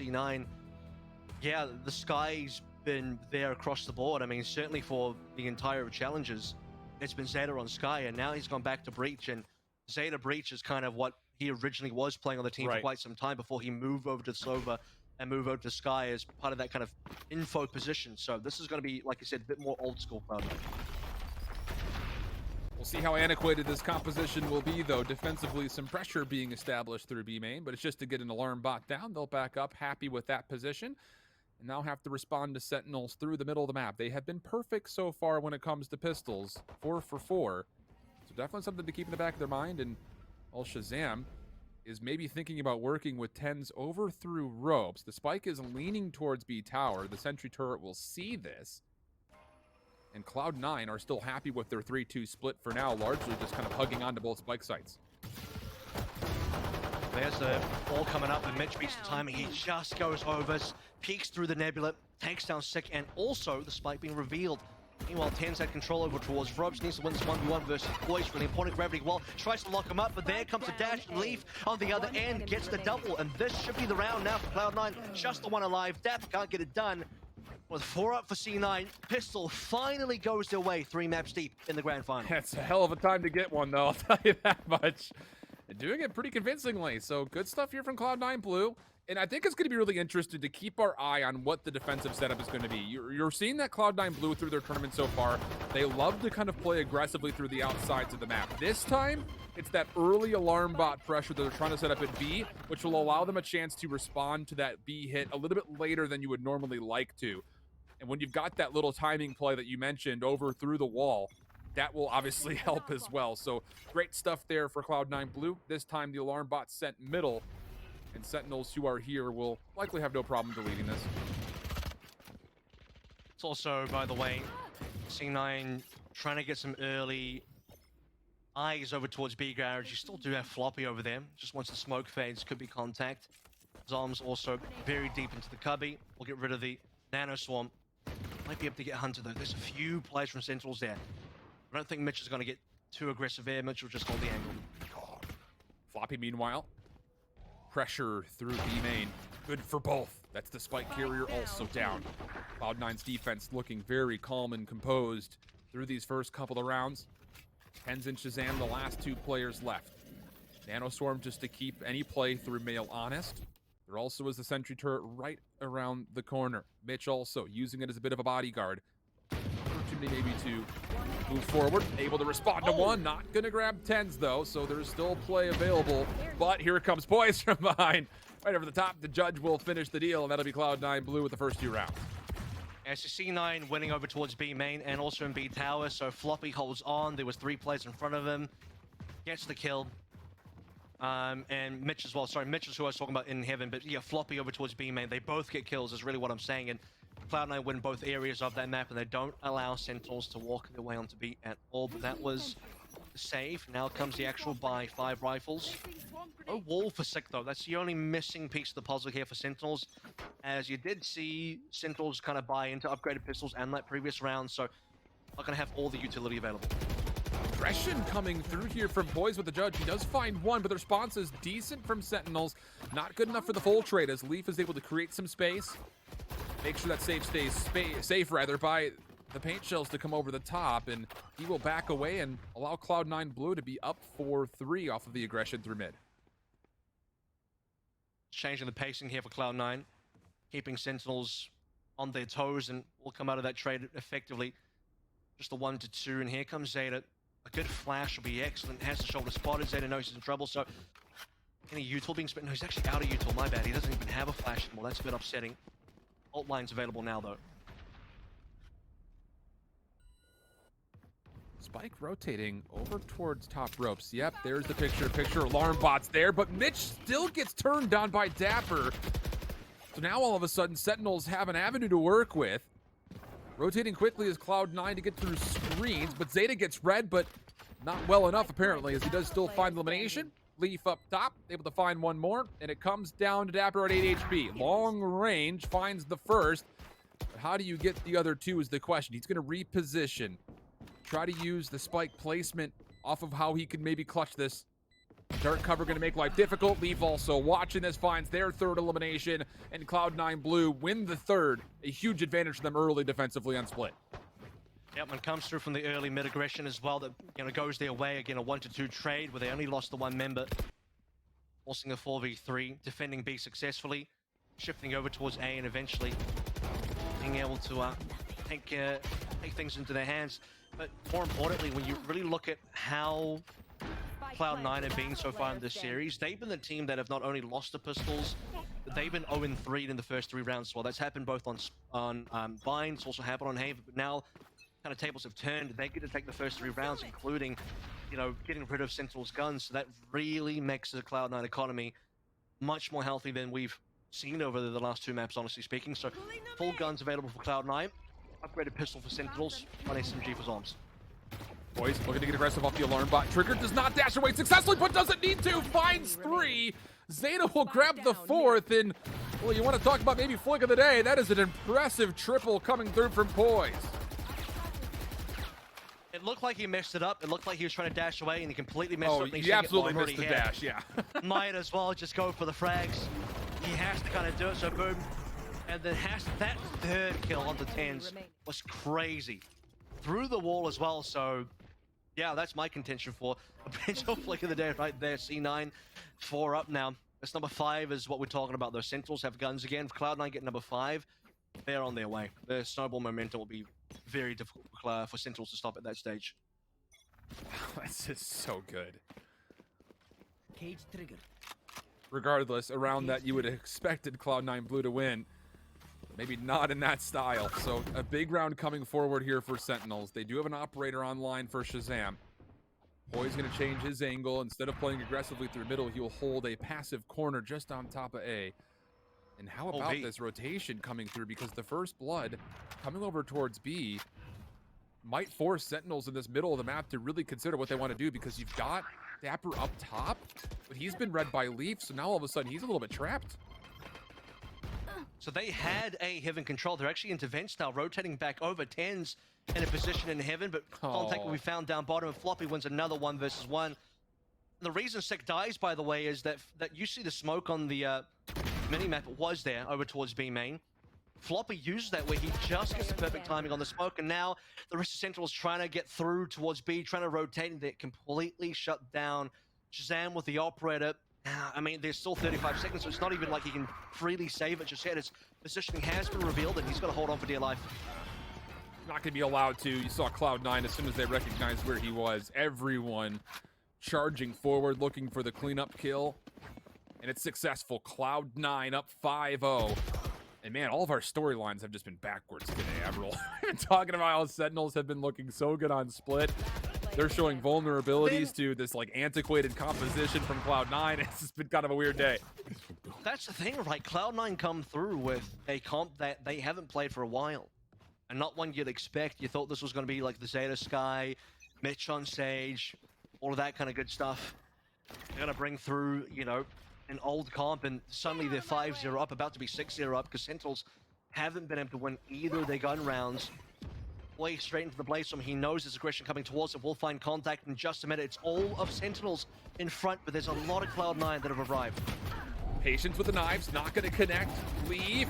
C9, yeah, the sky's been there across the board. I mean, certainly for the entire challenges, it's been Zeta on Sky, and now he's gone back to Breach, and Zeta Breach is kind of what he originally was playing on the team for quite some time before he moved over to Sova and moved over to Sky as part of that kind of info position. So this is going to be, like I said, a bit more old school Cloud9. We'll see how antiquated this composition will be, though. Defensively, some pressure being established through B main, but it's just to get an alarm bot down. They'll back up, happy with that position, and now have to respond to Sentinels through the middle of the map. They have been perfect so far when it comes to pistols, 4 for 4. So definitely something to keep in the back of their mind. And Shazam is maybe thinking about working with 10s over through ropes. The spike is leaning towards B tower. The sentry turret will see this. And Cloud9 are still happy with their 3-2 split for now, largely just kind of hugging onto both spike sites. There's the ball coming up, and Mitch beats the timing. He just goes over, peeks through the nebula, takes down Sick, and also the spike being revealed. Meanwhile, 10's had control over towards Ropes, needs to win this 1v1 versus Boys for the important gravity wall. Tries to lock him up, but there comes a dash and Leaf on the other end, gets the double, and this should be the round now for Cloud9. Just the one alive. Dapper can't get it done. With 4 up for C9, Pistol finally goes their way 3 maps deep in the grand final. That's a hell of a time to get one, though, I'll tell you that much. And doing it pretty convincingly, so good stuff here from Cloud9 Blue. And I think it's going to be really interesting to keep our eye on what the defensive setup is going to be. You're seeing that Cloud9 Blue through their tournament so far. They love to kind of play aggressively through the outsides of the map. This time, it's that early alarm bot pressure that they're trying to set up at B, which will allow them a chance to respond to that B hit a little bit later than you would normally like to. And when you've got that little timing play that you mentioned over through the wall, that will obviously help as well. So great stuff there for Cloud9 Blue. This time the alarm bot sent middle, and Sentinels who are here will likely have no problem deleting this. It's also, by the way, C9 trying to get some early eyes over towards B garage. You still do have Floppy over there. Just once the smoke fades, could be contact. Zom's also very deep into the cubby. We'll get rid of the Nano Swarm. Might be able to get Hunter though. There's a few players from Sentinels there. I don't think Mitch is going to get too aggressive there. Mitch will just hold the angle. Floppy, meanwhile, pressure through B main. Good for both. That's the spike carrier also down. Cloud9's defense looking very calm and composed through these first couple of rounds. 10's and Shazam, the last 2 players left. Nanoswarm just to keep any play through male honest. There also is the sentry turret right around the corner. Mitch also using it as a bit of a bodyguard. Opportunity maybe to move forward, able to respond to one. Not gonna grab 10s though, so there's still play available. But here comes Poise from behind. Right over the top, the judge will finish the deal, and that'll be Cloud9 Blue with the first 2 rounds. As you see C9 winning over towards B main and also in B tower, so Floppy holds on. There was 3 players in front of him. Gets the kill. And Mitch as well. Sorry, Mitch is who I was talking about in heaven, but yeah, Floppy over towards B main. They both get kills is really what I'm saying, and Cloud9 win both areas of that map, and they don't allow Sentinels to walk their way onto B at all, but that was the save. Now comes the actual buy 5 rifles. No wall for Sick though. That's the only missing piece of the puzzle here for Sentinels, as you did see Sentinels kind of buy into upgraded pistols and that previous round, so not going to have all the utility available. Aggression coming through here from Boys with the judge. He does find one, but the response is decent from Sentinels. Not good enough for the full trade, as Leaf is able to create some space. Make sure that safe stays safe by the paint shells to come over the top, and he will back away and allow Cloud9 Blue to be up 4-3 off of the aggression through mid. Changing the pacing here for Cloud9, keeping Sentinels on their toes, and will come out of that trade effectively. Just the 1-2, and here comes Zeta. A good flash will be excellent. Has the shoulder spotted. Zeta knows he's in trouble, so any util being spent? No, he's actually out of util, my bad. He doesn't even have a flash anymore. That's a bit upsetting. Alt line's available now, though. Spike rotating over towards top ropes. Yep, there's the picture. Alarm bot's there, but Mitch still gets turned down by Dapper. So now all of a sudden, Sentinels have an avenue to work with. Rotating quickly as Cloud9 to get through screens, but Zeta gets red, but not well enough apparently, as he does still find elimination. Leaf up top, able to find one more, and it comes down to Dapper at 8 HP. Long range, finds the first, but how do you get the other 2 is the question. He's going to reposition, try to use the spike placement off of how he could maybe clutch this. Dark cover going to make life difficult. Leaf also watching this, finds their third elimination, and Cloud9 Blue win the third. A huge advantage to them early defensively on split. Yep, and comes through from the early mid aggression as well that goes their way. Again, a 1-2 trade where they only lost the one member. Forcing a 4v3, defending B successfully, shifting over towards A and eventually being able to take things into their hands. But more importantly, when you really look at how Cloud9 have been so far in this series, they've been the team that have not only lost the pistols, but they've been 0-3 in the first 3 rounds as well. That's happened both on Bind, it's also happened on Haven, but now kind of tables have turned. They get to take the first 3 rounds, including, getting rid of Sentinels' guns. So that really makes the Cloud9 economy much more healthy than we've seen over the last 2 maps, honestly speaking. So full guns available for Cloud9, upgraded pistol for Sentinels, one SMG for Zombs. Boys looking to get aggressive off the alarm bot. Trigger does not dash away successfully, but doesn't need to. Finds 3. Zeta will grab the 4th, and, well, you want to talk about maybe flick of the day. That is an impressive triple coming through from Poise. It looked like he messed it up. It looked like he was trying to dash away, and he completely messed it up. He absolutely missed the dash, yeah. Might as well just go for the frags. He has to kind of do it, so boom. And then that 3rd kill on the 10s was crazy. Through the wall as well, so yeah, that's my contention for a potential flick of the day right there. C9, 4 up now. That's number 5 is what we're talking about. Those Sentinels have guns again. If Cloud9 get number 5, they're on their way. Their snowball momentum will be very difficult for Sentinels to stop at that stage. That's just so good. Cage trigger. Regardless, around that you would have expected Cloud9 Blue to win. Maybe not in that style. So a big round coming forward here for Sentinels. They do have an operator online for Shazam. Boy's going to change his angle. Instead of playing aggressively through middle, he will hold a passive corner just on top of A. And how about this rotation coming through? Because the first blood coming over towards B might force Sentinels in this middle of the map to really consider what they want to do, because you've got Dapper up top, but he's been read by Leaf, so now all of a sudden he's a little bit trapped. So they had A Heaven control. They're actually into vent style, rotating back over 10s in a position in Heaven, but contact will be found down bottom, and Floppy wins another 1v1. The reason Sek dies, by the way, is that you see the smoke on the mini-map. It was there over towards B main. Floppy uses that where he just gets the perfect timing on the smoke, and now the rest of Sentinels trying to get through towards B, trying to rotate, and they're completely shut down. Shazam with the operator. I mean, there's still 35 seconds, so it's not even like he can freely save it just yet. His positioning has been revealed, and he's got to hold on for dear life. Not going to be allowed to. You saw Cloud9 as soon as they recognized where he was. Everyone charging forward, looking for the cleanup kill. And it's successful. Cloud9 up 5-0. And man, all of our storylines have just been backwards today, Avril. We've been talking about how Sentinels have been looking so good on split. They're showing vulnerabilities to this like antiquated composition from Cloud9. It's just been kind of a weird day. That's the thing, right? Cloud9 come through with a comp that they haven't played for a while. And not one you'd expect. You thought this was going to be like the Zeta Sky, Mitch on Sage, all of that kind of good stuff. They're going to bring through, an old comp, and suddenly they're 5-0 up, about to be 6-0 up, because Sentinels haven't been able to win either of their gun rounds. Way straight into the Blaze. He knows there's aggression coming towards him. We'll find contact in just a minute. It's all of Sentinels in front, but there's a lot of Cloud9 that have arrived. Patience with the knives, not going to connect. Leaf,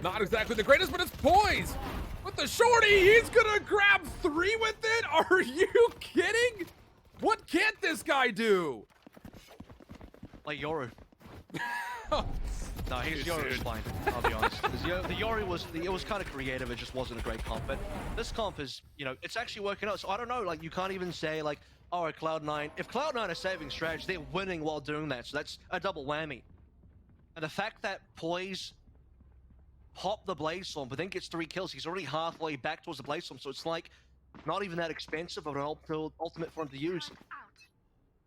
not exactly the greatest, but it's Poise with the shorty. He's going to grab 3 with it. Are you kidding? What can't this guy do? Like Yoru. No, his Yori was fine, I'll be honest. The Yori was kind of creative, it just wasn't a great comp. But this comp is, it's actually working out. So I don't know, like, you can't even say, like, oh, Cloud9. If Cloud9 are saving strategy, they're winning while doing that. So that's a double whammy. And the fact that Poise popped the Blaze Storm, but then gets 3 kills, he's already halfway back towards the Blaze Storm. So it's like, not even that expensive of an ultimate for him to use.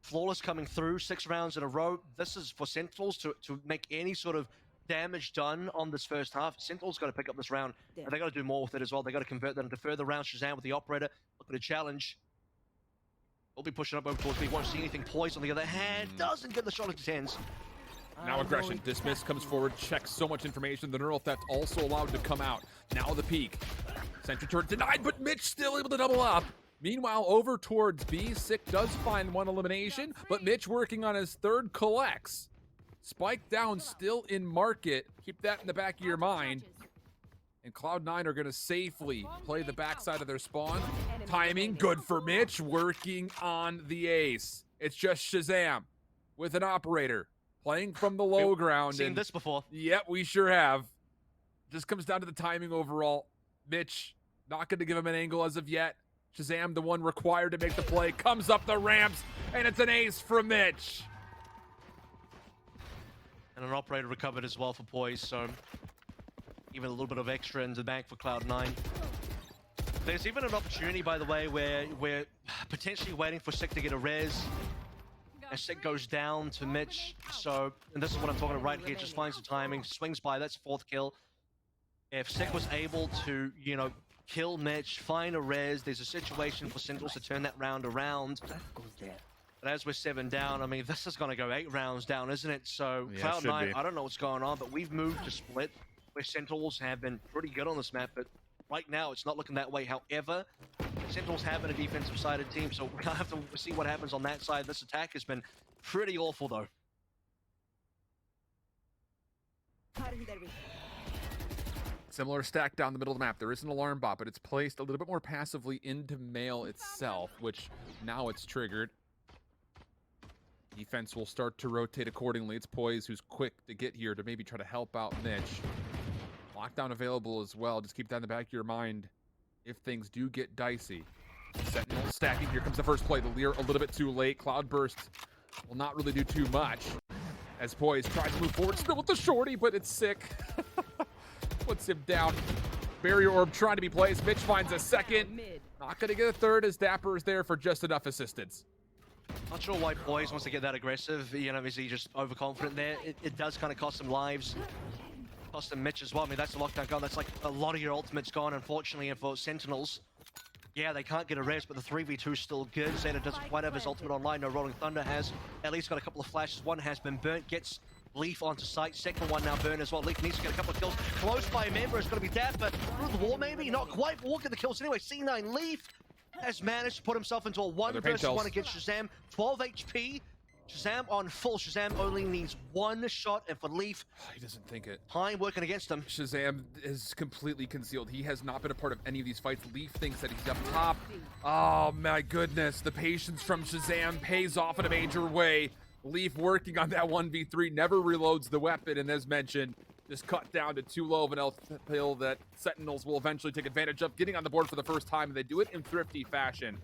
Flawless coming through, 6 rounds in a row. This is for Sentinels to make any sort of damage done on this first half. Sentinels got to pick up this round, and they got to do more with it as well. They got to convert that into further rounds. Shazam with the operator, look at a challenge. We'll be pushing up over towards me. Won't see anything. Poise on the other hand doesn't get the shot at the 10s. Now aggression. Dismiss comes forward, checks so much information. The neural theft also allowed to come out. Now the peak. Sentry turret denied, but Mitch still able to double up. Meanwhile, over towards B, Sick does find one elimination, but Mitch working on his third collects. Spike down, still in market. Keep that in the back of your mind. And Cloud9 are going to safely play the backside of their spawn. Timing, good for Mitch, working on the ace. It's just Shazam with an operator, playing from the low ground. Seen this before. Yep, we sure have. Just comes down to the timing overall. Mitch, not going to give him an angle as of yet. Shazam, the one required to make the play, comes up the ramps, and it's an ace from Mitch. And an operator recovered as well for Poise, so even a little bit of extra in the bank for Cloud9. There's even an opportunity, by the way, where we're potentially waiting for Sick to get a res. And Sick goes down to Mitch, so, and this is what I'm talking about right here, just finds the timing, swings by, that's 4th kill. If Sick was able to, you know, kill Mitch, find a res, there's a situation for Sentinels to turn that round around. But as we're 7 down, I mean, this is going to go 8 rounds down, isn't it? So Yeah, Cloud9, I don't know what's going on, but we've moved to split, where Sentinels have been pretty good on this map, but right now it's not looking that way. However, Sentinels have been a defensive-sided team, so we're going to have to see what happens on that side. This attack has been pretty awful, though. Similar stack down the middle of the map. There is an alarm bot, but it's placed a little bit more passively into Mail itself, which now it's triggered. Defense will start to rotate accordingly. It's Poise who's quick to get here to maybe try to help out Mitch. Lockdown available as well. Just keep that in the back of your mind if things do get dicey. Sentinel stacking. Here comes the first play. The Lear a little bit too late. Cloudburst will not really do too much as Poise tries to move forward. Still with the shorty, but it's Sick. Puts him down. Barrier orb trying to be placed. Mitch finds a second. Not going to get a third as Dapper is there for just enough assistance. Not sure why Poise wants to get that aggressive. You know, is he just overconfident there? It does kind of cost him lives. Cost him Mitch as well. I mean, that's the lockdown gone. That's like a lot of your ultimates gone, unfortunately, and for Sentinels. Yeah, they can't get a res, but the 3v2 is still good. Zeta doesn't quite have his ultimate online. No, Rolling Thunder has at least got a couple of flashes. One has been burnt. Gets Leaf onto site. Second one now burnt as well. Leaf needs to get a couple of kills. Close by a member. It's going to be Dapper through the wall, maybe. Not quite. We'll get the kills anyway. C9 Leaf has managed to put himself into a 1 versus 1 against Shazam. 12 HP. Shazam on full. Shazam only needs 1 shot, and for Leaf, He doesn't think it. time working against him. Shazam is completely concealed. He has not been a part of any of these fights. Leaf thinks that he's up top. Oh my goodness, the patience from Shazam pays off in a major way. Leaf working on that 1v3, never reloads the weapon, and as mentioned, just cut down to too low of an health pill that Sentinels will eventually take advantage of, getting on the board for the first time, and they do it in thrifty fashion.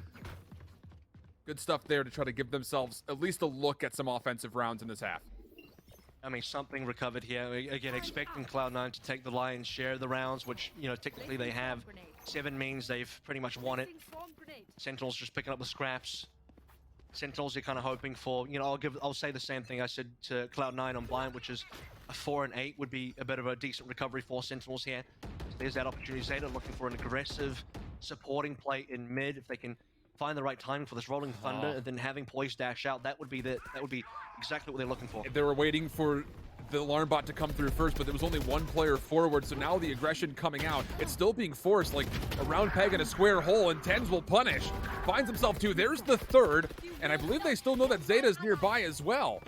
Good stuff there to try to give themselves at least a look at some offensive rounds in this half. I mean, something recovered here. Again, expecting Cloud9 to take the lion's share of the rounds, which, you know, technically they have. 7 means they've pretty much won it. Sentinels just picking up the scraps. Sentinels are kind of hoping for, you know, I'll say the same thing I said to Cloud9 on Blind, which is a 4 and 8 would be a bit of a decent recovery for Sentinels here. So there's that opportunity. Zeta looking for an aggressive supporting play in mid. If they can find the right timing for this Rolling Thunder and then having Poise dash out, that would be exactly what they're looking for. They were waiting for the alarm bot to come through first, but there was only 1 player forward, so now the aggression coming out. It's still being forced, like a round peg in a square hole, and Tens will punish. Finds himself 2. There's the 3rd, and I believe they still know that Zeta's nearby as well.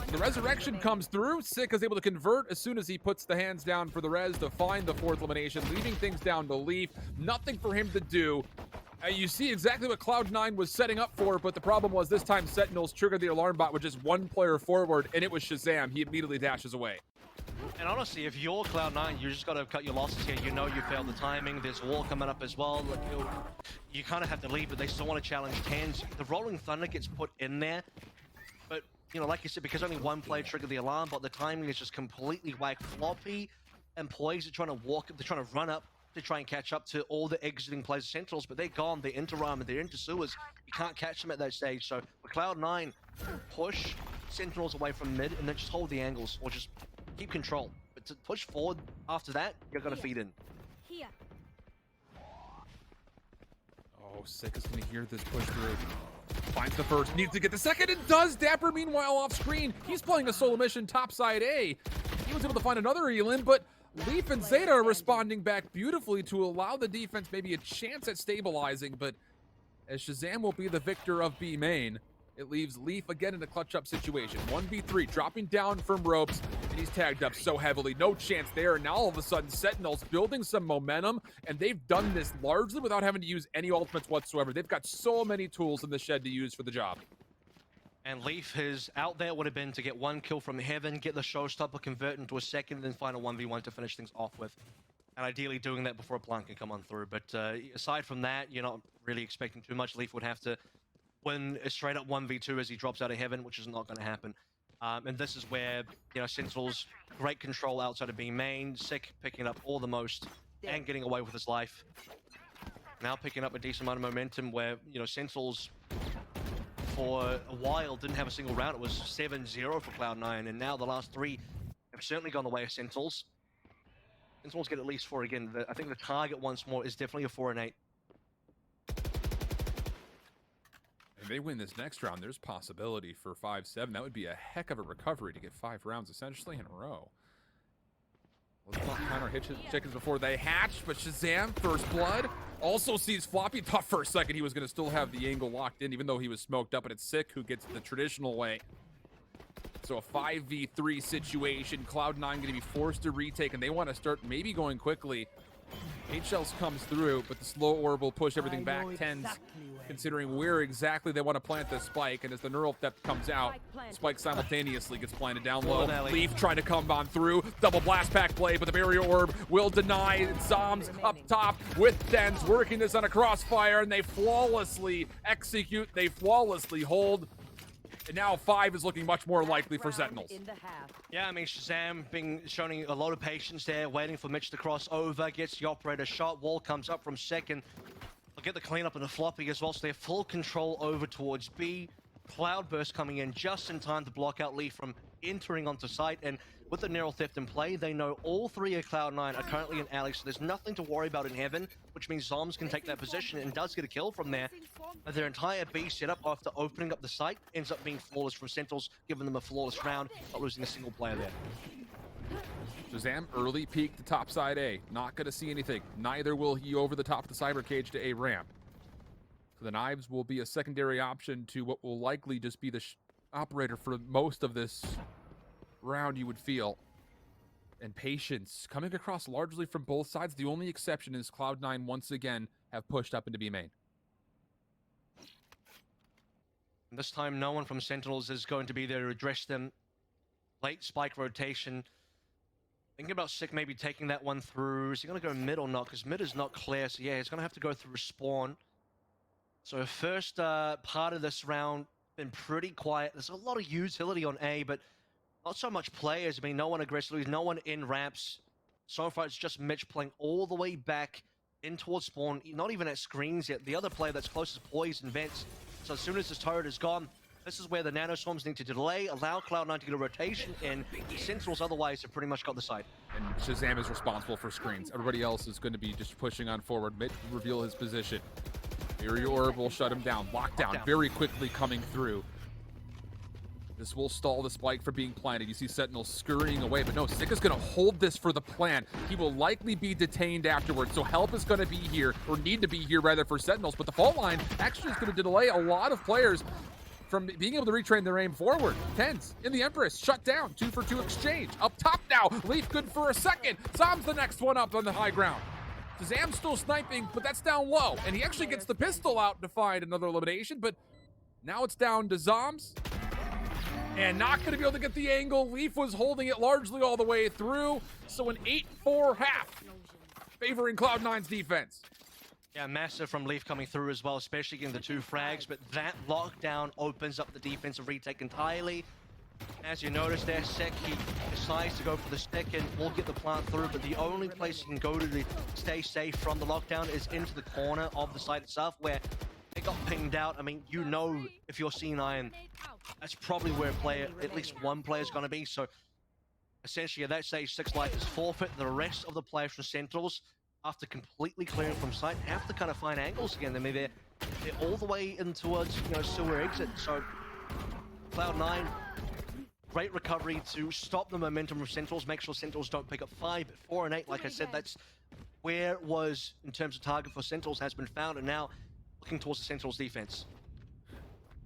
The resurrection comes through. Sick is able to convert as soon as he puts the hands down for the res to find the 4th elimination, leaving things down to Leaf. Nothing for him to do. You see exactly what Cloud9 was setting up for, but the problem was this time Sentinels triggered the alarm bot with just 1 player forward, and it was Shazam. He immediately dashes away. And honestly, if you're Cloud9, you just got to cut your losses here. You know you failed the timing. There's a wall coming up as well. Like, you kind of have to leave, but they still want to challenge Tens. The Rolling Thunder gets put in there, but, you know, like you said, because only 1 player triggered the alarm bot, the timing is just completely whack. Floppy and Poise are trying to they're trying to run up to try and catch up to all the exiting players of Sentinels, but they're gone. They're into Rama, they're into sewers. You can't catch them at that stage. So for Cloud9, push Sentinels away from mid and then just hold the angles or just keep control. But to push forward after that, you're going to feed in. Here. Oh, Sick is going to hear this push through. Finds the first, needs to get the second, and does. Dapper, meanwhile, off screen. He's playing a solo mission topside A. He was able to find another Elin, but Leaf and Zeta are responding back beautifully to allow the defense maybe a chance at stabilizing, but as Shazam will be the victor of B main. It leaves Leaf again in a clutch-up situation. 1v3, dropping down from ropes, and he's tagged up so heavily. No chance there, and now all of a sudden, Sentinels building some momentum, and they've done this largely without having to use any ultimates whatsoever. They've got so many tools in the shed to use for the job. And Leaf, his out there would have been to get one kill from Heaven, get the showstopper, convert into a second, and then find a 1v1 to finish things off with. And ideally doing that before a plant can come on through. But aside from that, you're not really expecting too much. Leaf would have to win a straight up 1v2 as he drops out of Heaven, which is not going to happen. And this is where, you know, Sentinels, great control outside of being main, Sick picking up all the most and getting away with his life. Now picking up a decent amount of momentum where, you know, Sentinels for a while didn't have a single round. It was 7-0 for Cloud9, and now the last three have certainly gone the way of Sentinels. Sentinels get at least 4 again. I think the target once more is definitely a 4-8. If they win this next round, there's possibility for 5-7. That would be a heck of a recovery to get 5 rounds essentially in a row. Let's not count our chickens before they hatch, but Shazam, first blood, also sees Floppy. Thought for a second he was going to still have the angle locked in, even though he was smoked up, and it's Sick who gets the traditional way. So a 5v3 situation, Cloud9 going to be forced to retake, and they want to start maybe going quickly. H-Shells comes through, but the slow orb will push everything back. Tens, considering where exactly they want to plant the spike, and as the neural depth comes out, spike simultaneously gets planted down low. Leaf trying to come on through, double blast pack play, but the barrier orb will deny. Zoms up top with Tens working this on a crossfire, and they flawlessly execute, they flawlessly hold. And now 5 is looking much more likely for Sentinels. Yeah, I mean, Shazam being showing a lot of patience there, waiting for Mitch to cross over, gets the operator shot, wall comes up from second. They'll get the cleanup and the floppy as well, so they have full control over towards B. Cloudburst coming in just in time to block out Lee from entering onto site, and with the neural theft in play, they know all 3 of Cloud9 are currently in Alex, so there's nothing to worry about in Heaven, which means Zoms can take that position and does get a kill from there. But their entire B setup after opening up the site ends up being flawless from Sentinels, giving them a flawless round, not losing a single player there. Shazam early peek to top side A. Not going to see anything. Neither will he over the top of the cyber cage to A ramp. So the knives will be a secondary option to what will likely just be the operator for most of this round, you would feel. And patience coming across largely from both sides. The only exception is Cloud9 once again have pushed up into B main. This time, no one from Sentinels is going to be there to address them. Late spike rotation. Thinking about Sick maybe taking that one through. Is he going to go mid or not? Because mid is not clear. So yeah, he's going to have to go through spawn. So first part of this round been pretty quiet. There's a lot of utility on A, but not so much players. I mean, no one aggressively, no one in ramps. So far, it's just Mitch playing all the way back in towards spawn. Not even at screens yet. The other player that's closest is Poise and Vents. So as soon as this turret is gone, this is where the nanoswarms need to delay, allow Cloud9 to get a rotation in. Sentinels otherwise have pretty much got the site. And Shazam is responsible for screens. Everybody else is going to be just pushing on forward. Mitch will reveal his position. Barrier orb will shut him down. Lockdown very quickly coming through. This will stall the spike from being planted. You see Sentinels scurrying away, but no, Sick is going to hold this for the plant. He will likely be detained afterwards, so help is going to be here, or need to be here rather, for Sentinels. But the fault line actually is going to delay a lot of players from being able to retrain their aim forward. Tens in the Empress, shut down. 2-for-2 exchange. Up top now. Leaf good for a second. Zom's the next one up on the high ground. Shazam's still sniping, but that's down low. And he actually gets the pistol out to find another elimination, but now it's down to Zoms. And not going to be able to get the angle. Leaf was holding it largely all the way through. So an 8-4 half, favoring Cloud9's defense. Yeah, massive from Leaf coming through as well, especially getting the 2 frags, but that lockdown opens up the defensive retake entirely. As you notice there, Sick, he decides to go for the stick and will get the plant through, but the only place he can go to stay safe from the lockdown is into the corner of the site itself, where it got pinged out. I mean, you know, if you're C9, that's probably where a player, at least one player is going to be. So essentially at that stage, 6 life is forfeit. The rest of the players from Sentinels, after completely clearing from sight, have to kind of find angles again. I mean, they're all the way in towards, you know, sewer exit. So Cloud9, great recovery to stop the momentum of Sentinels, make sure Sentinels don't pick up 5, 4 and 8. Like I said, that's where it was in terms of target for Sentinels has been found, and now looking towards the Sentinels defense.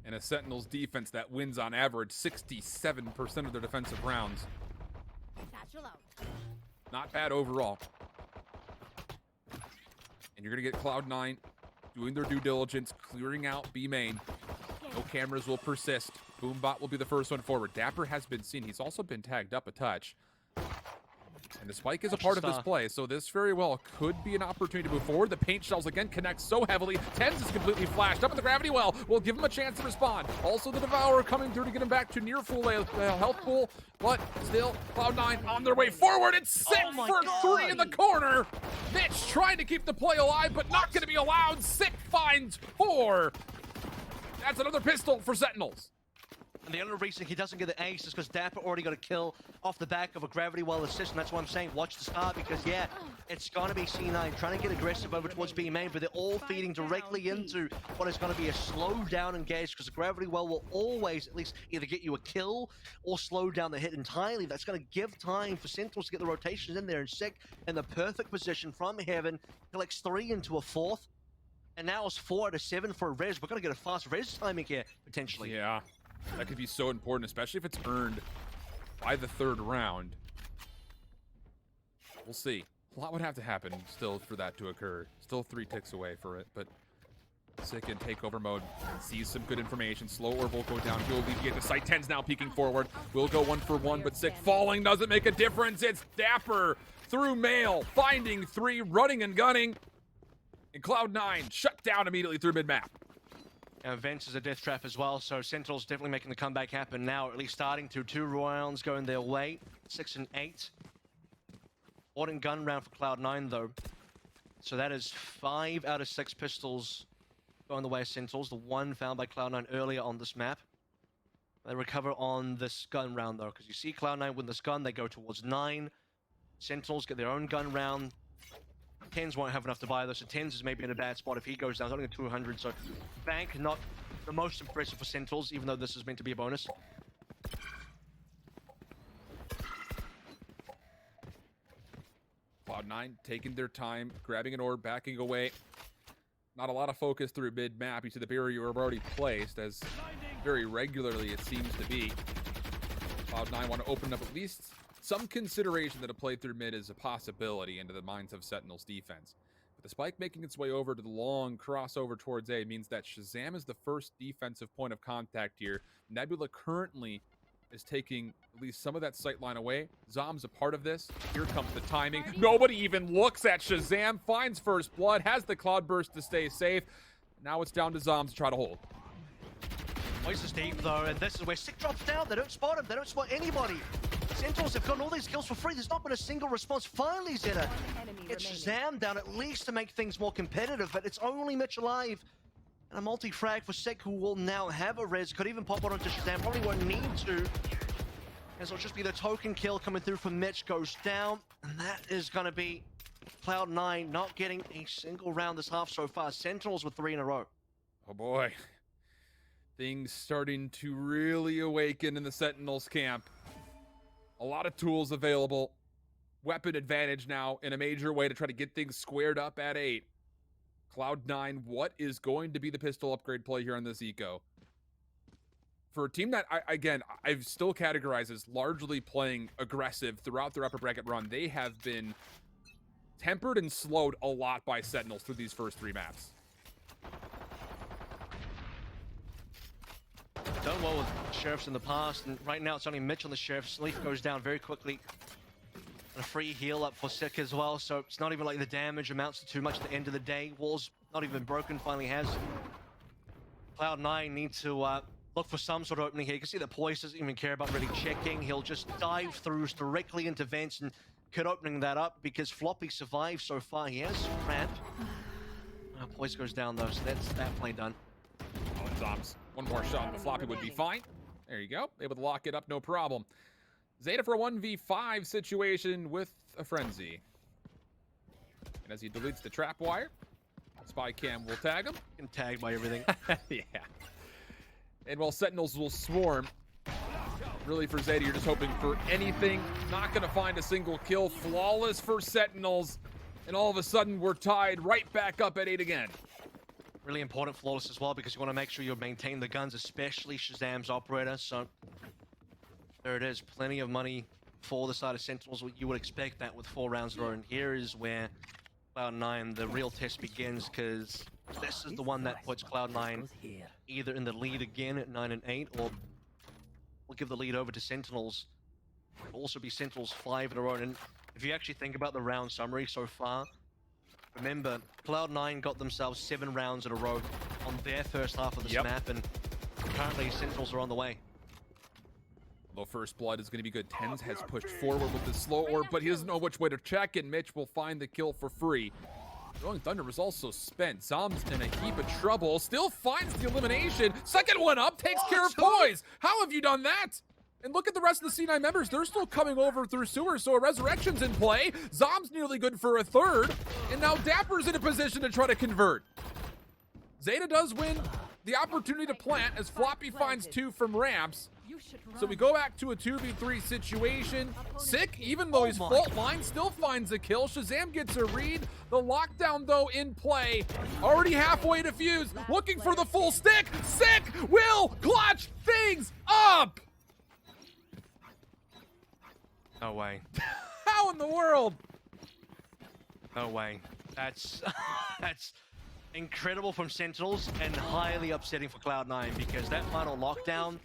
And a Sentinels defense that wins on average 67% of their defensive rounds. Satchel out. Not bad overall. And you're going to get Cloud9 doing their due diligence, clearing out B main. No cameras will persist. Boombot will be the first one forward. Dapper has been seen. He's also been tagged up a touch. And the spike is a part of this play, so this very well could be an opportunity to move forward. The paint shells again connect so heavily. Tens is completely flashed up at the gravity well. Will give him a chance to respond. Also the Devourer coming through to get him back to near full health pool. But still, Cloud9 on their way forward. It's Sick for 3 in the corner. Mitch trying to keep the play alive, but not going to be allowed. Sick finds 4. That's another pistol for Sentinels. And the only reason he doesn't get the ace is because Dapper already got a kill off the back of a gravity well assist, and that's why I'm saying watch the start, because yeah, it's gonna be C9 trying to get aggressive over towards B main, but they're all feeding directly into what is gonna be a slow down engage, because the gravity well will always at least either get you a kill or slow down the hit entirely. That's gonna give time for Sentinels to get the rotations in there, and Sick in the perfect position from heaven collects 3 into a 4th, and now it's 4 out of 7 for a res. We're gonna get a fast res timing here potentially. Yeah. That could be so important, especially if it's earned by the 3rd round. We'll see. A lot would have to happen still for that to occur. Still 3 ticks away for it, but Sick in takeover mode. Sees some good information. Slow orb will go down. He'll alleviate the site. 10's now peeking forward. Will go 1 for 1, but Sick falling doesn't make a difference. It's Dapper through Mail, finding 3, running and gunning. And Cloud9 shut down immediately through mid-map. Vents is a death trap as well, so Sentinels definitely making the comeback happen now, or at least starting to. 2 rounds going their way, 6 and 8. Ordering gun round for Cloud9 though. So that is 5 out of 6 pistols going the way of Sentinels. The 1 found by Cloud9 earlier on this map. They recover on this gun round though, because you see Cloud9 win this gun, they go towards 9. Sentinels get their own gun round. 10s won't have enough to buy this, so 10s is maybe in a bad spot if he goes down. He's only at 200, so Bank not the most impressive for Sentinels, even though this is meant to be a bonus. Cloud9 taking their time, grabbing an orb, backing away. Not a lot of focus through mid-map. You see the barrier orb already placed, as very regularly it seems to be. Cloud9 want to open up at least some consideration that a play through mid is a possibility into the minds of Sentinels defense. But the spike making its way over to the long crossover towards A means that Shazam is the first defensive point of contact here. Nebula currently is taking at least some of that sight line away. Zom's a part of this. Here comes the timing. Nobody even looks at Shazam. Finds first blood. Has the cloud burst to stay safe. Now it's down to Zom to try to hold. Voice is deep though, and this is where Sick drops down. They don't spot him. They don't spot anybody. Sentinels have gotten all these kills for free. There's not been a single response. Finally, Zeta gets Shazam down at least to make things more competitive, but it's only Mitch alive. And a multi-frag for Sick, who will now have a res. Could even pop it onto Shazam. Probably won't need to, as it'll just be the token kill coming through from Mitch. Goes down, and that is going to be Cloud9 not getting a single round this half so far. Sentinels with 3 in a row. Oh boy. Things starting to really awaken in the Sentinels camp. A lot of tools available. Weapon advantage now in a major way to try to get things squared up at 8. Cloud9, what is going to be the pistol upgrade play here on this eco? For a team that, I've still categorized as largely playing aggressive throughout their upper bracket run, they have been tempered and slowed a lot by Sentinels through these first 3 maps. Done well with Sheriffs in the past, and right now it's only Mitch on the Sheriffs. Leaf goes down very quickly. And a free heal up for Sick as well, so it's not even like the damage amounts to too much at the end of the day. Wall's not even broken, finally has. Cloud9 need to look for some sort of opening here. You can see that Poise doesn't even care about really checking. He'll just dive through directly into vents and could opening that up because Floppy survived so far. He has ramp. Poise goes down though, so that's that play done. Oh, and Zoms. One more shot and Floppy would be fine. There you go. Able to lock it up, no problem. Zeta for a 1v5 situation with a frenzy. And as he deletes the trap wire, Spy Cam will tag him. And tagged by everything. Yeah. And while Sentinels will swarm, really for Zeta, you're just hoping for anything. Not going to find a single kill. Flawless for Sentinels. And all of a sudden, we're tied right back up at 8 again. Really important flawless as well because you want to make sure you maintain the guns, especially Shazam's operator. So there it is, plenty of money for the side of Sentinels. You would expect that with 4 rounds in a row. And here is where Cloud9, the real test begins, because this is the one that puts Cloud9 either in the lead again at 9 and 8, or will give the lead over to Sentinels. It'll also be Sentinels 5 in a row. And if you actually think about the round summary so far, remember, Cloud9 got themselves 7 rounds in a row on their first half of this map, and currently Sentinels are on the way. Although first blood is going to be good. Tens has pushed forward with the slow orb, but he doesn't know which way to check, and Mitch will find the kill for free. Rolling Thunder was also spent. Zom's in a heap of trouble. Still finds the elimination. Second one up, takes care of Poise. How have you done that? And look at the rest of the C9 members. They're still coming over through sewer, so a resurrection's in play. Zom's nearly good for a third. And now Dapper's in a position to try to convert. Zeta does win the opportunity to plant as Floppy finds 2 from ramps. So we go back to a 2v3 situation. Sick, even though he's fault line, still finds a kill. Shazam gets a read. The lockdown, though, in play. Already halfway to fuse. Looking for the full stick. Sick will clutch things up. No way. How in the world? No way. That's that's incredible from Sentinels and highly upsetting for Cloud9 because that final lockdown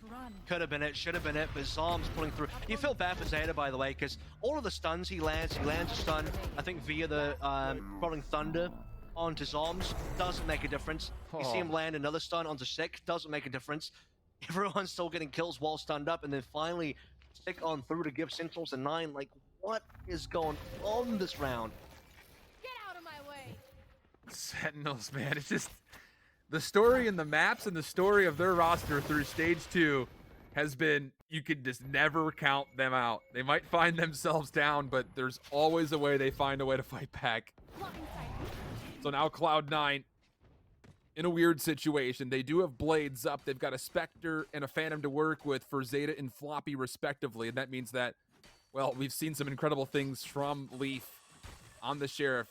could have been it, should have been it, but Zom's pulling through. You feel bad for Zeta, by the way, because all of the stuns he lands a stun, I think via the Rolling Thunder onto Zoms, doesn't make a difference. You see him land another stun onto Sick, doesn't make a difference. Everyone's still getting kills while stunned up, and then finally Sick on through to give Sentinels a 9. Like, what is going on this round? Get out of my way. Sentinels, man, it's just the story in the maps and the story of their roster through stage 2 has been, you could just never count them out. They might find themselves down, but there's always a way they find a way to fight back. So now Cloud9 in a weird situation. They do have blades up. They've got a Spectre and a Phantom to work with for Zeta and Floppy respectively, and that means that, well, we've seen some incredible things from Leaf on the Sheriff.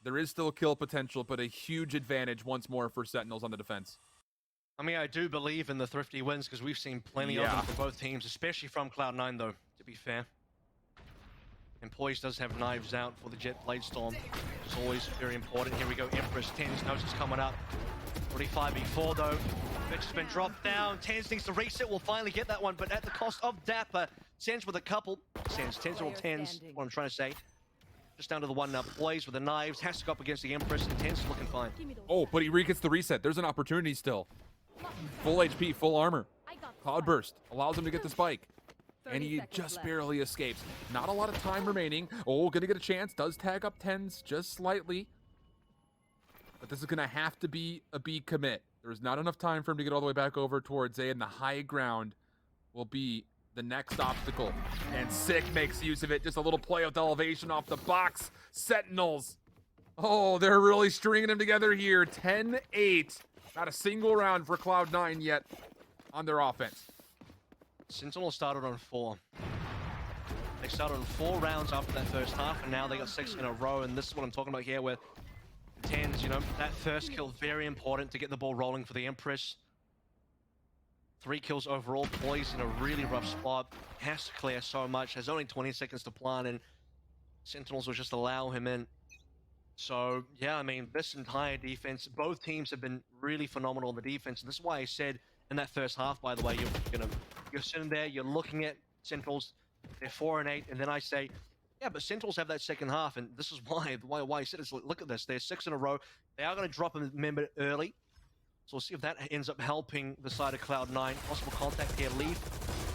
There is still kill potential, but a huge advantage once more for Sentinels on the defense. I mean, I do believe in the thrifty wins because we've seen plenty of them for both teams, especially from Cloud9, though, to be fair. And Poise does have knives out for the Jet Blade Storm. It's always very important. Here we go, Empress. Tens knows it's coming up. 45v4, though. Mitch has been dropped down. Tens needs to reset. We'll finally get that one, but at the cost of Dapper. Sens with a couple. Tens or Tens, what I'm trying to say. Just down to the one now. Poise with the knives. Has to go up against the Empress, and Tens is looking fine. Oh, but he gets the reset. There's an opportunity still. Full HP, full armor. Cloudburst allows him to get the spike. And he just barely escapes. Not a lot of time remaining. Oh, gonna get a chance. Does tag up Tens just slightly. But this is gonna have to be a B commit. There's not enough time for him to get all the way back over towards A, and the high ground will be the next obstacle. And Sick makes use of it. Just a little play with elevation off the box. Sentinels. Oh, they're really stringing them together here. 10-8. Not a single round for Cloud9 yet on their offense. Sentinel started on 4. They started on 4 rounds after that first half, and now they got 6 in a row, and this is what I'm talking about here with Tens, you know, that first kill, very important to get the ball rolling for the Empress. 3 kills overall, Poise in a really rough spot, has to clear so much, has only 20 seconds to plant, and Sentinels will just allow him in. So, yeah, I mean, this entire defense, both teams have been really phenomenal in the defense, and this is why I said in that first half, by the way, you're sitting there, you're looking at Sentinels, they're 4 and 8, and then I say, yeah, but Sentinels have that second half, and this is why I said it's, look at this, they're 6 in a row, they are going to drop a member early, so we'll see if that ends up helping the side of Cloud9. Possible contact here, Leaf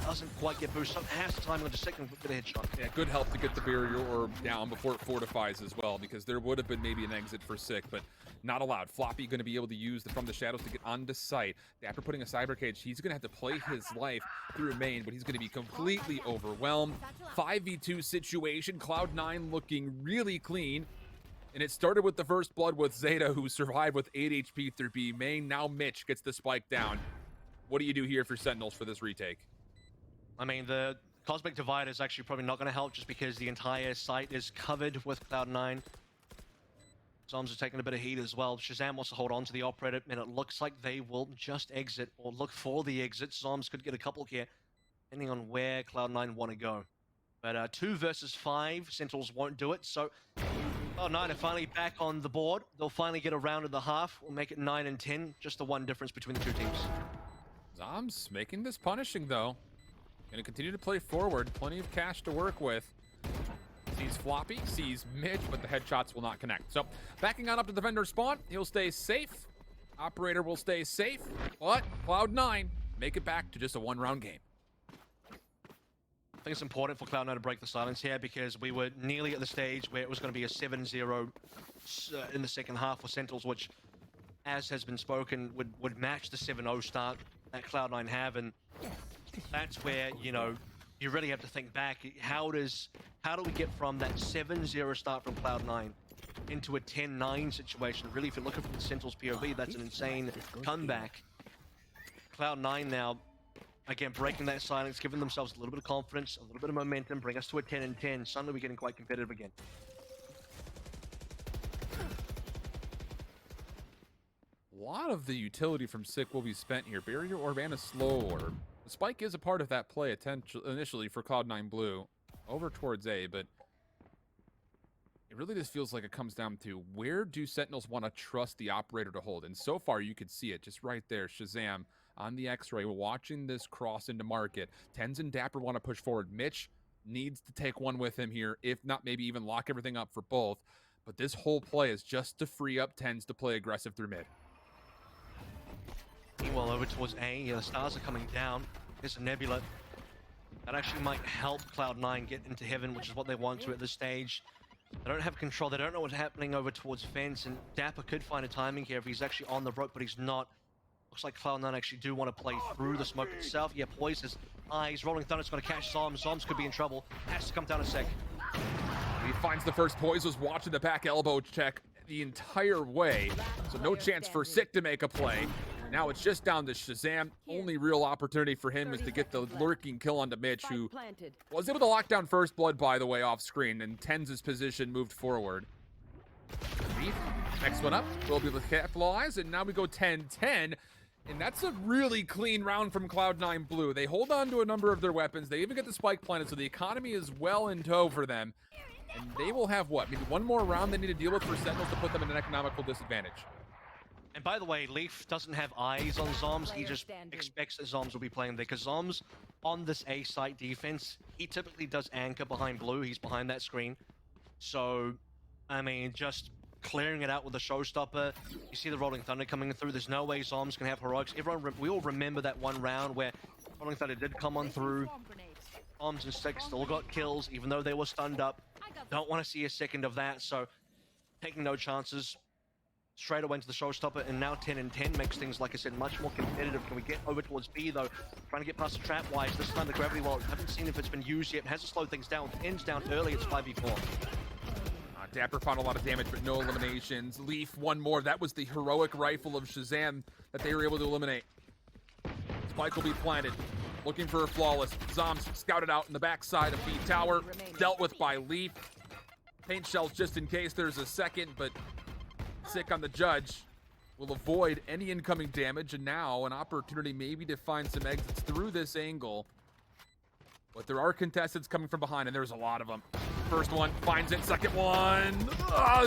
doesn't quite get boosted up, has the time on the second, get a headshot. Yeah, good help to get the barrier orb down before it fortifies as well, because there would have been maybe an exit for Sick, but not allowed. Floppy going to be able to use from the shadows to get onto site. After putting a cyber cage, he's going to have to play his life through main, but he's going to be completely overwhelmed. 5v2 situation, Cloud9 looking really clean. And it started with the first blood with Zeta, who survived with 8 HP through B main. Now Mitch gets the spike down. What do you do here for Sentinels for this retake? I mean, the Cosmic Divide is actually probably not going to help just because the entire site is covered with Cloud9. Zoms are taking a bit of heat as well. Shazam wants to hold on to the operator, and it looks like they will just exit or look for the exit. Zoms could get a couple here, depending on where Cloud9 want to go. But 2 versus 5, Sentinels won't do it. So Cloud9 are finally back on the board. They'll finally get a round and a half. We'll make it 9 and 10. Just the one difference between the two teams. Zoms making this punishing, though. Gonna continue to play forward. Plenty of cash to work with. Sees Floppy, sees Mitch, but the headshots will not connect. So, backing on up to the vendor spawn, he'll stay safe. Operator will stay safe, but Cloud9 make it back to just a one-round game. I think it's important for Cloud9 to break the silence here because we were nearly at the stage where it was going to be a 7-0 in the second half for Sentinels, which, as has been spoken, would match the 7-0 start that Cloud9 have, and that's where, you know, you really have to think back. How do we get from that 7-0 start from Cloud9 into a 10-9 situation? Really, if you're looking from the Sentinels POV, that's an insane comeback. Cloud9 now, again, breaking that silence, giving themselves a little bit of confidence, a little bit of momentum, bring us to a 10 and 10. Suddenly we're getting quite competitive again. A lot of the utility from Sick will be spent here. Barrier Orb and a Slow Orb. The Spike is a part of that play initially for Cloud9 Blue over towards A, but it really just feels like it comes down to where do Sentinels want to trust the operator to hold? And so far you could see it just right there. Shazam on the X-ray watching this cross into market. Tens and Dapper want to push forward. Mitch needs to take one with him here, if not maybe even lock everything up for both. But this whole play is just to free up Tens to play aggressive through mid. Meanwhile, over towards A, the stars are coming down. There's a Nebula. That actually might help Cloud9 get into heaven, which is what they want to at this stage. They don't have control. They don't know what's happening over towards Fence, and Dapper could find a timing here if he's actually on the rope, but he's not. Looks like Cloud9 actually do want to play through the smoke itself. Yeah, Poise his eyes. Rolling Thunder's going to catch Zoms. Zoms could be in trouble. Has to come down a sec. He finds the first. Poise was watching the back elbow check the entire way, so no chance for Sick to make a play. Now it's just down to Shazam. Only real opportunity for him is to get the lurking kill onto Mitch, who was able to lock down first blood, by the way, off screen, and Tens' position moved forward. Next one up will be able to capitalize, and now we go 10-10, and that's a really clean round from Cloud9 Blue. They hold on to a number of their weapons. They even get the spike planted, so the economy is well in tow for them. And they will have, what, maybe one more round they need to deal with for Sentinels to put them in an economical disadvantage. And by the way, Leaf doesn't have eyes on Zoms. He just expects that Zoms will be playing there. Because Zoms, on this A site defense, he typically does anchor behind Blue. He's behind that screen. So, I mean, just clearing it out with a showstopper. You see the Rolling Thunder coming through. There's no way Zoms can have heroics. We all remember that one round where Rolling Thunder did come on through. Zoms and Stick still got kills, even though they were stunned up. Don't want to see a second of that. So, taking no chances. Straight away into the showstopper, and now 10 and 10 makes things, like I said, much more competitive. Can we get over towards B, though? Trying to get past the trap wise. This time the gravity wall, haven't seen if it's been used yet. It has to slow things down. Ends down early, it's 5v4. Dapper found a lot of damage, but no eliminations. Leaf, one more. That was the heroic rifle of Shazam that they were able to eliminate. Spike will be planted. Looking for a flawless. Zoms scouted out in the backside of B tower. Dealt with by Leaf. Paint shells just in case there's a second, but Sick on the judge will avoid any incoming damage, and now an opportunity maybe to find some exits through this angle. But there are contestants coming from behind, and there's a lot of them. First one finds it, second one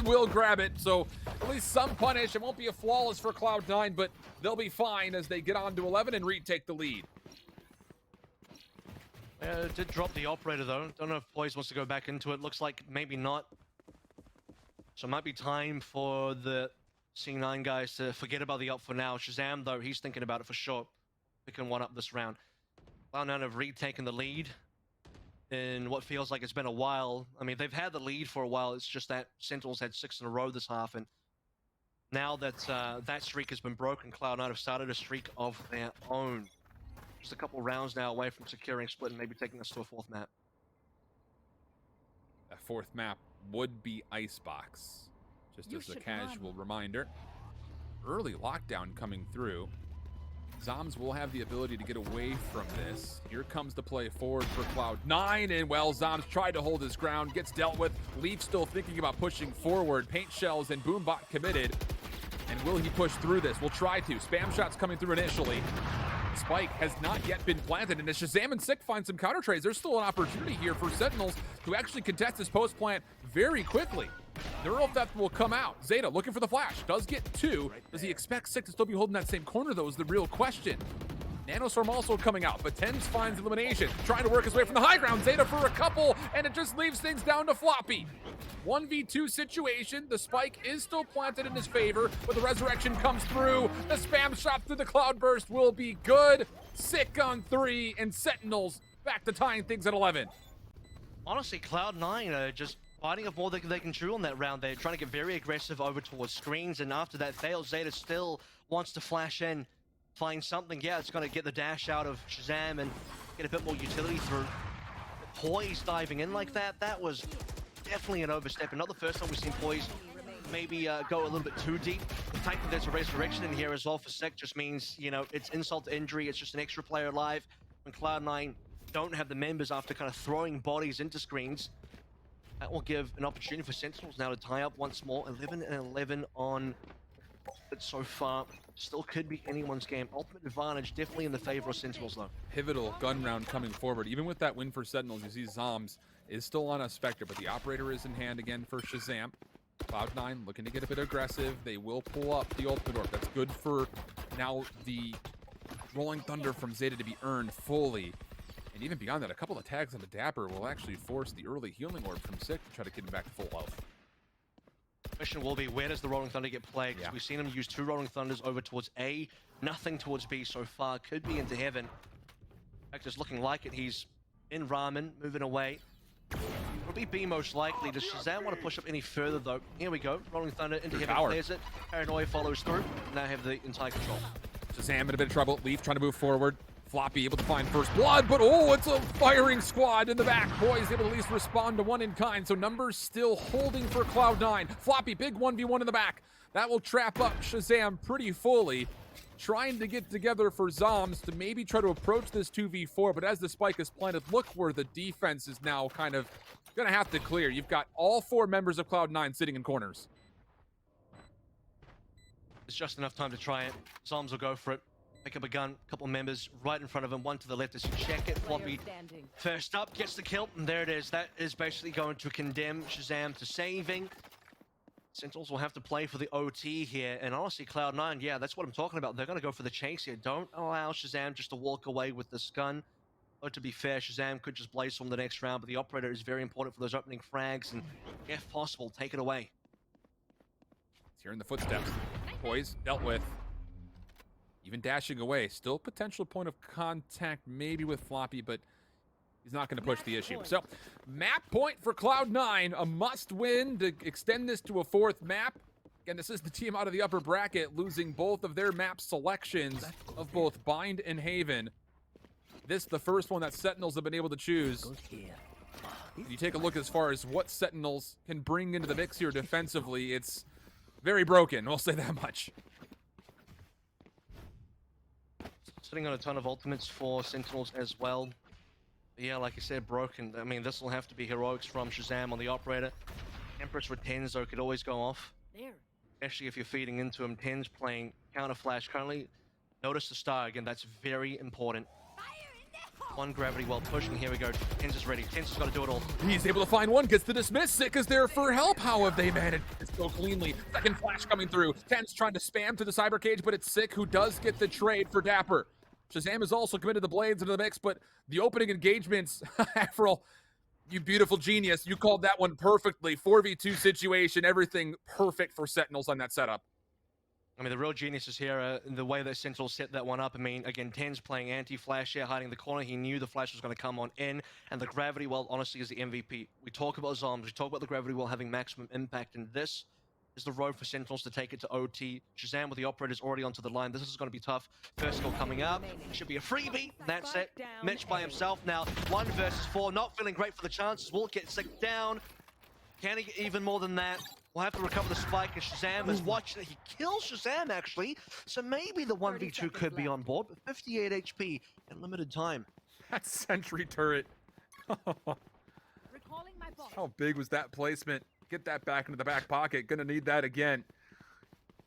will grab it. So at least some punish. It won't be a flawless for Cloud9, but they'll be fine as they get on to 11 and retake the lead. Did drop the operator though. Don't know if Poise wants to go back into it. Looks like maybe not. So it might be time for the C9 guys to forget about the up for now. Shazam, though, he's thinking about it for sure. Picking one up this round. Cloud9 have retaken the lead in what feels like it's been a while. I mean, they've had the lead for a while. It's just that Sentinels had 6 in a row this half. And now that that streak has been broken, Cloud9 have started a streak of their own. Just a couple rounds now away from securing split and maybe taking us to a 4th map. A 4th map would be Icebox, just as a casual reminder. Early lockdown coming through. Zoms will have the ability to get away from this. Here comes the play forward for Cloud9, and well, Zoms tried to hold his ground, gets dealt with. Leaf still thinking about pushing forward. Paint shells and Boombot committed. And will he push through this? We'll try to. Spam shots coming through initially. Spike has not yet been planted, and as Shazam and Sick find some counter trades, there's still an opportunity here for Sentinels to actually contest this post plant very quickly. Neural Theft will come out. Zeta looking for the flash. Does get two. Does he expect Sick to still be holding that same corner, though, is the real question. Nanostorm also coming out, but Tens finds elimination. Trying to work his way from the high ground. Zeta for a couple, and it just leaves things down to Floppy. 1v2 situation. The spike is still planted in his favor, but the resurrection comes through. The spam shot through the cloud burst will be good. Sick on 3, and Sentinels back to tying things at 11. Honestly, Cloud9 are just fighting up more than they can chew on that round. They're trying to get very aggressive over towards screens, and after that fails, Zeta still wants to flash in, find something. Yeah, it's going to get the dash out of Shazam and get a bit more utility through. Poise diving in like that, that was definitely an overstep, and not the first time we've seen Poise maybe go a little bit too deep. The fact that there's a resurrection in here as well for Sec just means, you know, it's insult to injury. It's just an extra player alive. When Cloud9 don't have the members after kind of throwing bodies into screens, that will give an opportunity for Sentinels now to tie up once more. 11 and 11 on it so far. Still could be anyone's game. Ultimate advantage definitely in the favor of Sentinels though. Pivotal gun round coming forward. Even with that win for Sentinels, you see Zoms is still on a Spectre, but the operator is in hand again for Shazam. Cloud9 looking to get a bit aggressive. They will pull up the ultimate orb. That's good for now the Rolling Thunder from Zeta to be earned fully. And even beyond that, a couple of tags on the Dapper will actually force the early healing orb from Sick to try to get him back to full health. Question will be, where does the Rolling Thunder get played? 'Cause Yeah. we've seen him use 2 Rolling Thunders over towards A, nothing towards B so far. Could be into heaven. In fact, it's looking like it. He's in Ramen, moving away. It'll be B most likely. Does Shazam want to push up any further though? Here we go. Rolling Thunder into heaven, Power. clears it. Paranoia follows through. Now have the entire control. Shazam in a bit of trouble. Leaf trying to move forward. Floppy able to find first blood, but oh, it's a firing squad in the back. Boys able to at least respond to one in kind, so numbers still holding for Cloud9. Floppy, big 1v1 in the back. That will trap up Shazam pretty fully. Trying to get together for Zoms to maybe try to approach this 2v4, but as the spike is planted, look where the defense is now kind of going to have to clear. You've got all 4 members of Cloud9 sitting in corners. It's just enough time to try it. Zoms will go for it. Pick up a gun, couple members right in front of him, one to the left as you check it. Floppy first up, gets the kill, and there it is. That is basically going to condemn Shazam to saving. Sentinels will have to play for the OT here, and honestly, Cloud9, yeah, that's what I'm talking about. They're going to go for the chase here. Don't allow Shazam just to walk away with this gun. Though to be fair, Shazam could just blaze from the next round, but the operator is very important for those opening frags, and if possible, take it away. He's hearing the footsteps. Poise dealt with. Even dashing away. Still potential point of contact maybe with Floppy, but he's not going to push the issue. So, map point for Cloud9. A must win to extend this to a 4th map. Again, this is the team out of the upper bracket, losing both of their map selections of both Bind and Haven. This the first one that Sentinels have been able to choose. You take a look as far as what Sentinels can bring into the mix here defensively. It's very broken, we'll say that much. Sitting on a ton of ultimates for Sentinels as well. But yeah, like I said, broken. I mean, this will have to be heroics from Shazam on the operator. Empress with Tens, though, could always go off. There. Especially if you're feeding into him. Tens playing counter flash currently. Notice the star again, that's very important. One gravity well pushing. Here we go. Tens is ready. Tens has got to do it all. He's able to find one, gets the dismiss. Sick is there for help. How have they managed to go cleanly? Second flash coming through. Ten's trying to spam to the cyber cage, but it's Sick who does get the trade for Dapper. Shazam is also committed the blades into the mix, but the opening engagements, Avril, you beautiful genius, you called that one perfectly. 4v2 situation, everything perfect for Sentinels on that setup. I mean, the real genius is here in the way that Sentinels set that one up. I mean, again, Ten's playing anti-flash here, hiding in the corner. He knew the flash was going to come on in, and the gravity well, honestly, is the MVP. We talk about Zombs, we talk about the gravity well having maximum impact, and this is the road for Sentinels to take it to OT. Shazam with the operators already onto the line. This is going to be tough. First goal coming up. It should be a freebie. That's it. Mitch by himself now. 1 versus 4. Not feeling great for the chances. Will get Sick down. Can he get even more than that? We'll have to recover the spike, and Shazam is watching it. He kills Shazam, actually. So maybe the 1v2 could be on board, but 58 HP in limited time. That sentry turret. Recalling my boss. How big was that placement? Get that back into the back pocket. Gonna need that again.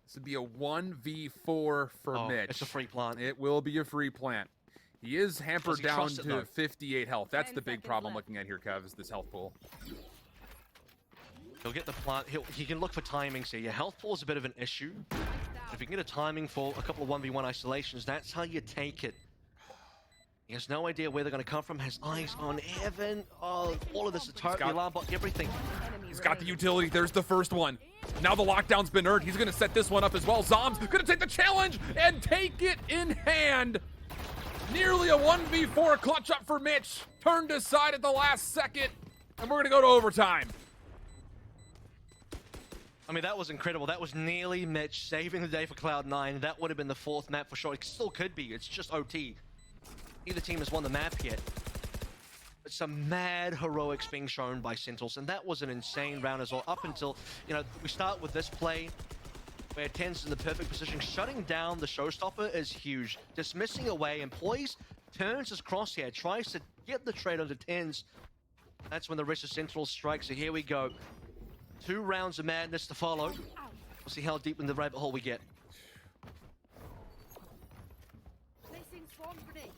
This would be a 1v4 for Mitch. It's a free plant. It will be a free plant. He is hampered he down trust it, to though? 58 health. That's 10 the big seconds problem left. looking at here, Kev, is this health pool. He'll get the plant. He can look for timings here. Your health pool is a bit of an issue. If you can get a timing for a couple of 1v1 isolations, that's how you take it. He has no idea where they're going to come from. Has eyes on heaven. Oh, all of this, the turret, the alarm bot, everything. He's got the utility. There's the first one. Now the lockdown's been earned. He's going to set this one up as well. Zom's going to take the challenge and take it in hand. Nearly a 1v4 clutch up for Mitch. Turned aside at the last second, and we're going to go to overtime. I mean, that was incredible. That was nearly Mitch saving the day for Cloud9. That would have been the fourth map for sure. It still could be. It's just OT. Neither team has won the map yet. But some mad heroics being shown by Sentinels, and that was an insane round as well. Up until, we start with this play where Ten's in the perfect position. Shutting down the showstopper is huge. Dismissing away, and Poise turns his crosshair, tries to get the trade onto Tens. That's when the rest of Sentinels strikes. So here we go. 2 rounds of madness to follow. We'll see how deep in the rabbit hole we get. Placing swarm grenade.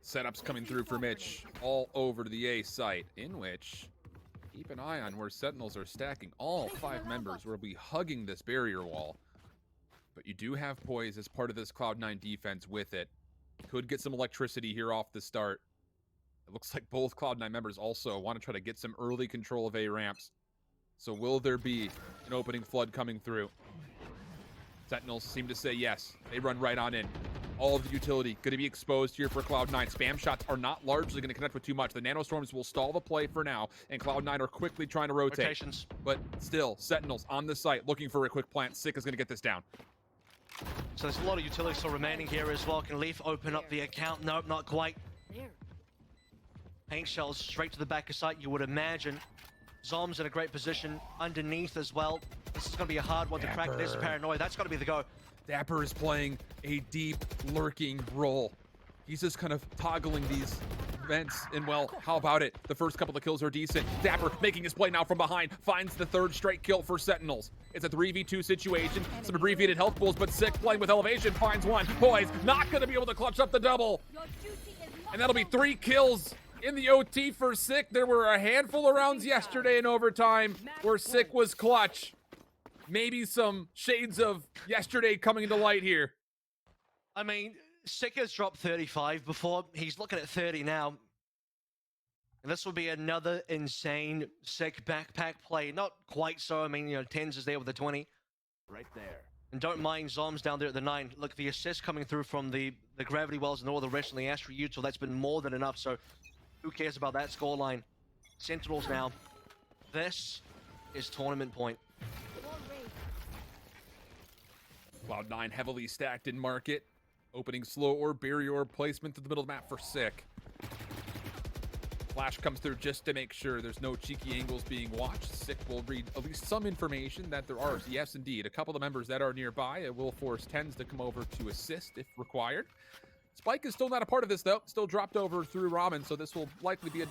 Setups coming through for Mitch all over to the A site, in which keep an eye on where Sentinels are stacking. All 5 members will be hugging this barrier wall. But you do have Poise as part of this Cloud9 defense with it. Could get some electricity here off the start. It looks like both Cloud9 members also want to try to get some early control of A ramps. So will there be an opening flood coming through? Sentinels seem to say yes. They run right on in. All of the utility going to be exposed here for Cloud9. Spam shots are not largely going to connect with too much. The nanostorms will stall the play for now, and Cloud9 are quickly trying to rotate. Rotations. But still, Sentinels on the site looking for a quick plant. Sick is going to get this down. So there's a lot of utility still remaining here as well. Can Leaf open up the account? Nope, not quite. There. Paint shells straight to the back of sight, you would imagine. Zom's in a great position underneath as well. This is going to be a hard one to crack. There's Paranoia. That's got to be the go. Dapper is playing a deep, lurking role. He's just kind of toggling these vents, and well, how about it? The first couple of kills are decent. Dapper making his play now from behind, finds the 3rd straight kill for Sentinels. It's a 3v2 situation, some abbreviated health pools, but Sick playing with elevation finds one. Poise not going to be able to clutch up the double. Your duty is not And that'll be over. 3 kills in the OT for Sick. There were a handful of rounds yesterday in overtime where Sick was clutch. Maybe some shades of yesterday coming to light here. I mean, Sick has dropped 35 before. He's looking at 30 now. And this will be another insane Sick backpack play. Not quite so. I mean, Tens is there with the 20. Right there. And don't mind Zom's down there at the 9. Look, the assist coming through from the gravity wells and all the rest of the Astro Util, that's been more than enough. So who cares about that scoreline? Sentinels now. This is tournament point. Cloud9 heavily stacked in market. Opening slow or barrier orb placement to the middle of the map for Sick. Flash comes through just to make sure there's no cheeky angles being watched. Sick will read at least some information that there are, yes indeed, a couple of members that are nearby. It will force Tens to come over to assist if required. Spike is still not a part of this though, still dropped over through Ramen, so this will likely be a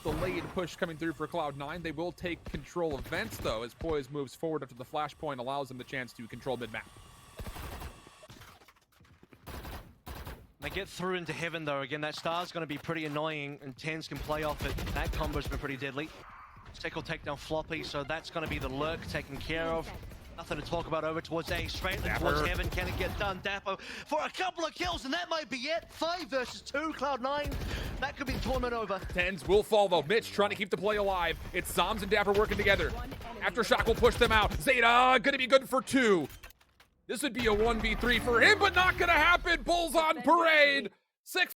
delayed push coming through for Cloud9. They will take control of vents though, as Poise moves forward after the flashpoint allows them the chance to control mid-map. They get through into heaven though. Again, that star's going to be pretty annoying, and Tens can play off it. That combo's been pretty deadly. Sick will take down Floppy, so that's going to be the lurk taken care of. Nothing to talk about over towards A, straight towards heaven. Can it get done? Dapper for a couple of kills, and that might be it. 5 versus 2, Cloud9. That could be the tournament over. Tens will fall though. Mitch trying to keep the play alive. It's Zoms and Dapper working together. Aftershock will push them out. Zeta gonna be good for 2. This would be a 1v3 for him, but not gonna happen. Bulls on parade. 6